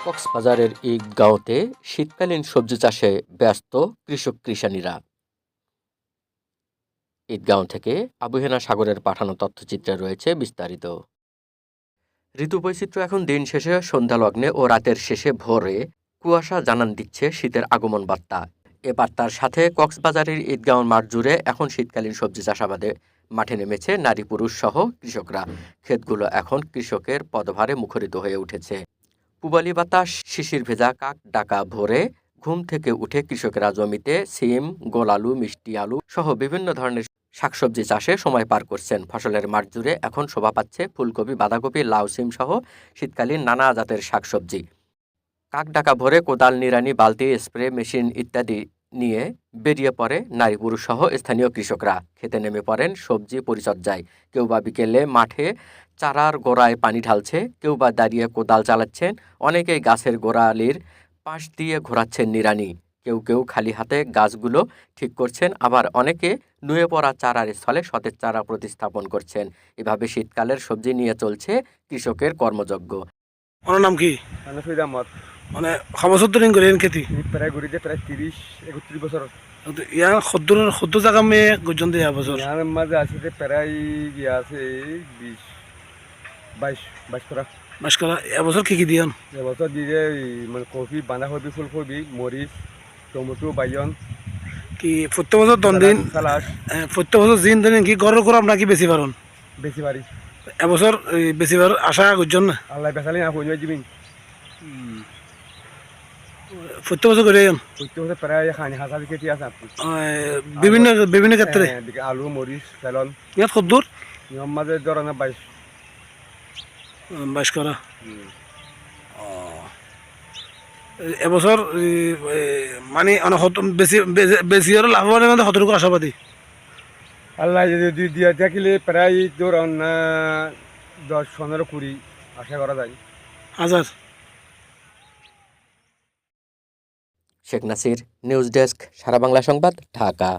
কক্সবাজারের ঈদগাঁওতে শীতকালীন সবজি চাষে ব্যস্ত কৃষক-কৃষানীরা। ঈদগাঁও থেকে আবু হেনা সাগরের পাঠানো তথ্যচিত্রে রয়েছে বিস্তারিত। ঋতুবৈচিত্র্য এখন দিন শেষে সন্ধ্যালগ্নে ও রাতের শেষে ভোরে কুয়াশা জানান দিচ্ছে শীতের আগমন বার্তা। এ বার্তার সাথে কক্সবাজারের ঈদগাঁও মাঠ জুড়ে এখন শীতকালীন সবজি চাষাবাদে মাঠে নেমেছে নারী পুরুষ সহ কৃষকরা। ক্ষেতগুলো এখন কৃষকের পদভারে মুখরিত হয়ে উঠেছে। পূবালি বাতাস, শিশির ভেজা কাক ডাকা ভোরে ঘুম থেকে উঠে কৃষকেরা জমিতে সিম, গোল আলু, মিষ্টি আলু সহ বিভিন্ন ধরনের শাকসবজি চাষে সময় পার করছেন। ফসলের মাঠ জুড়ে এখন শোভা পাচ্ছে ফুলকপি, বাঁধাকপি, লাউ, সিম সহ শীতকালীন নানা জাতের শাকসবজি। কাক ডাকা ভোরে কোদাল, নিড়ানি, বালতি, স্প্রে মেশিন ইত্যাদি নিয়ে বেরিয়ে পড়ে নারী পুরুষ সহ স্থানীয় কৃষকরা। খেতে নেমে পড়েন সবজি পরিচর্যায়। কেউ বা বিকেলে মাঠে চারার গোড়ায় পানি ঢালছে, কেউ বা দাঁড়িয়ে কোদাল চালাচ্ছেন, অনেকেই গাছের গোড়ালির পাশ দিয়ে ঘোরাচ্ছেন নিড়ানি। কেউ কেউ খালি হাতে গাছগুলো ঠিক করছেন, আবার অনেকে নুয়ে পড়া চারার স্থলে সতেজ চারা প্রতিস্থাপন করছেন। এভাবে শীতকালের সবজি নিয়ে চলছে কৃষকের কর্মযজ্ঞ। ওনার নাম কি? আনাফিদ আহমদ। মানে সমস্ত দিন করেন খেতি প্রায় ঘুরিতে প্রায় 30-31 বছর। ইয়ার সত্তর জায়গা মেয়ে গজন দেয়া বছর ইয়ার মাঝে আছে যে প্রায় গিয়া আছে 22 করা। মাস করা এবছর কি দিয়ান? এবছর দিয়ে মানে কপি, বাঁধাকপি, ফুলকপি, মরিচ, টমেটো, বাইগন কি প্রত্যেক বছর দিন সালাদ প্রত্যেক বছর দিন দিন কি ঘরের করে আপনার কি বেশি পারেন? বেশি পারি। এবছর বেশি বার আশা করছেন না? আল্লাহ বেসালি না কই যাবেন। প্রত্যেক বছর করে প্রত্যেক বছর প্রায় 1,000 কেজি আছে আপনি। বিভিন্ন বিভিন্ন ক্ষেত্রে আলু, মরিচ, ফেলন। ইয়াত কদ্দুর নিয়ম মাঝে ধরেন 22 করা। এবছর মানে বেশি বেশি আরো লাভবান কতটুকু আশাবাদী? আল্লাহ যদি দিয়া থাকিলে প্রায় ধরুন 10-15-20 আশা করা যায়। হাজার। শেখ নাসির, নিউজ ডেস্ক, সারা বাংলা সংবাদ, ঢাকা।